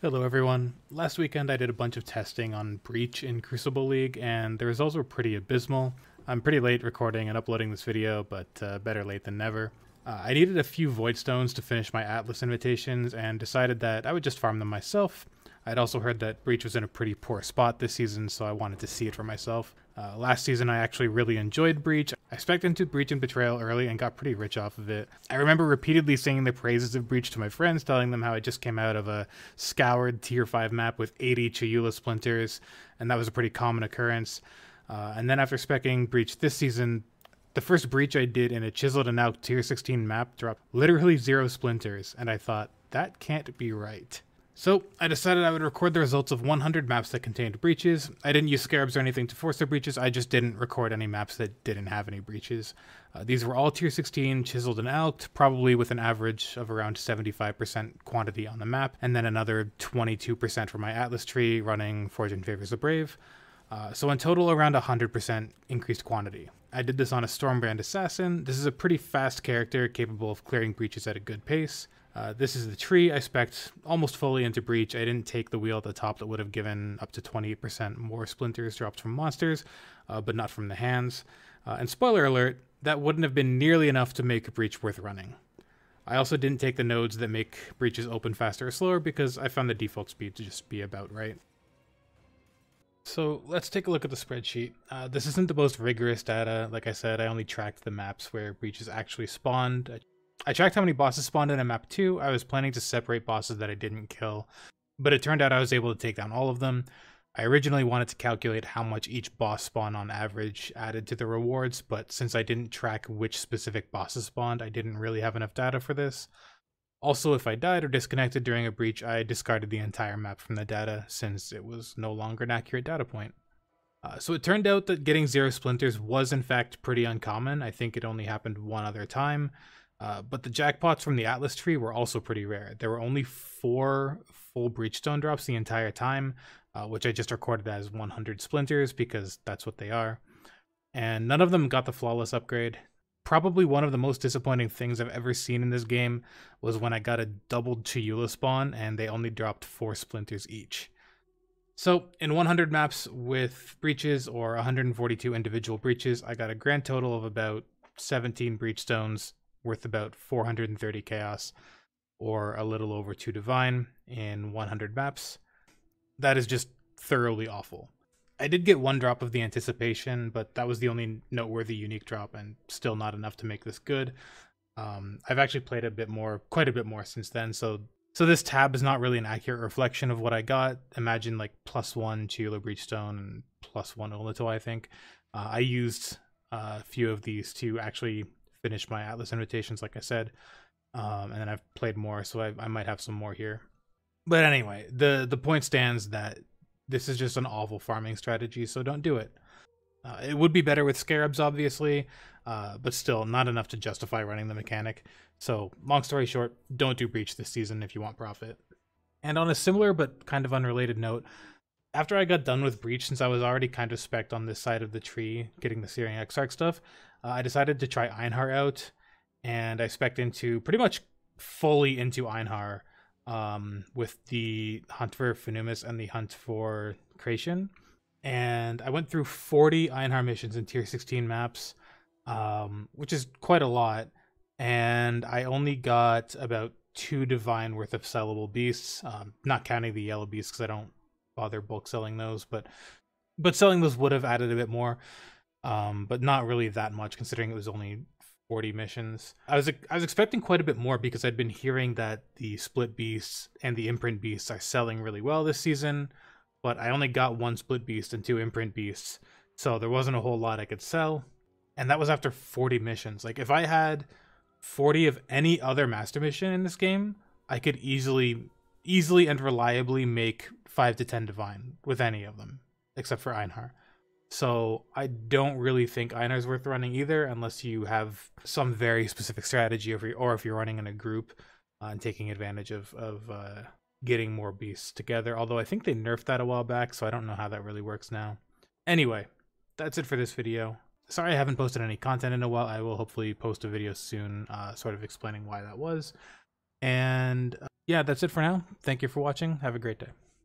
Hello everyone. Last weekend I did a bunch of testing on Breach in Crucible League, and the results were pretty abysmal. I'm pretty late recording and uploading this video, but better late than never. I needed a few Voidstones to finish my Atlas invitations and decided that I would just farm them myself. I'd also heard that Breach was in a pretty poor spot this season, so I wanted to see it for myself. Last season I actually really enjoyed Breach. I spec'd into Breach and Betrayal early and got pretty rich off of it. I remember repeatedly singing the praises of Breach to my friends, telling them how I just came out of a scoured tier 5 map with 80 Chayula splinters, and that was a pretty common occurrence. And then after speccing Breach this season, the first Breach I did in a chiseled and out tier 16 map dropped literally 0 splinters, and I thought, that can't be right. So I decided I would record the results of 100 maps that contained breaches. I didn't use scarabs or anything to force their breaches, I just didn't record any maps that didn't have any breaches. These were all tier 16, chiseled and alked, probably with an average of around 75% quantity on the map, and then another 22% for my Atlas tree running Fortune Favors the Brave. So in total, around 100% increased quantity. I did this on a Stormbrand Assassin. This is a pretty fast character capable of clearing breaches at a good pace. This is the tree. I spec'd almost fully into Breach. I didn't take the wheel at the top that would have given up to 28% more splinters dropped from monsters, but not from the hands. And spoiler alert, that wouldn't have been nearly enough to make a Breach worth running. I also didn't take the nodes that make breaches open faster or slower because I found the default speed to just be about right. So let's take a look at the spreadsheet. This isn't the most rigorous data. Like I said, I only tracked the maps where breaches actually spawned. I tracked how many bosses spawned in a map 2. I was planning to separate bosses that I didn't kill, but it turned out I was able to take down all of them. I originally wanted to calculate how much each boss spawn on average added to the rewards, but since I didn't track which specific bosses spawned, I didn't really have enough data for this. Also, if I died or disconnected during a breach, I discarded the entire map from the data since it was no longer an accurate data point. So it turned out that getting 0 splinters was in fact pretty uncommon. I think it only happened one other time. But the jackpots from the Atlas tree were also pretty rare. There were only 4 full Breachstone drops the entire time, which I just recorded as 100 splinters because that's what they are. And none of them got the flawless upgrade. Probably one of the most disappointing things I've ever seen in this game was when I got a doubled Chayula spawn and they only dropped 4 splinters each. So in 100 maps with breaches or 142 individual breaches, I got a grand total of about 17 Breachstones worth about 430 chaos or a little over 2 divine in 100 maps. That is just thoroughly awful. I did get 1 drop of the anticipation, but that was the only noteworthy unique drop and still not enough to make this good. I've actually played a bit more, quite a bit more since then, so this tab is not really an accurate reflection of what I got. Imagine like +1 Chayula Breachstone and +1 Uul-Netol, I think. I used a few of these to actually finish my Atlas invitations, like I said, and then I've played more, so I might have some more here. But anyway, the point stands that this is just an awful farming strategy, so don't do it. It would be better with scarabs, obviously, but still not enough to justify running the mechanic. So long story short, don't do Breach this season if you want profit. And on a similar but kind of unrelated note, after I got done with Breach, since I was already kind of specced on this side of the tree, getting the Searing Exarch stuff, I decided to try Einhar out, and I specced into pretty much fully into Einhar. With the hunt for Phenumis and the hunt for Creation. And I went through 40 Einhar missions in tier 16 maps, which is quite a lot. And I only got about 2 divine worth of sellable beasts, not counting the yellow beasts because I don't bother bulk selling those, but selling those would have added a bit more, but not really that much considering it was only 40 missions. I was expecting quite a bit more because I'd been hearing that the split beasts and the imprint beasts are selling really well this season, but I only got 1 split beast and 2 imprint beasts, so there wasn't a whole lot I could sell, and that was after 40 missions. Like, if I had 40 of any other master mission in this game, I could easily and reliably make 5 to 10 divine with any of them, except for Einhar. So I don't really think Einar is worth running either, unless you have some very specific strategy, or if you're running in a group and taking advantage of getting more beasts together. Although I think they nerfed that a while back, so I don't know how that really works now. Anyway, that's it for this video. Sorry I haven't posted any content in a while. I will hopefully post a video soon, sort of explaining why that was. And yeah, that's it for now. Thank you for watching. Have a great day.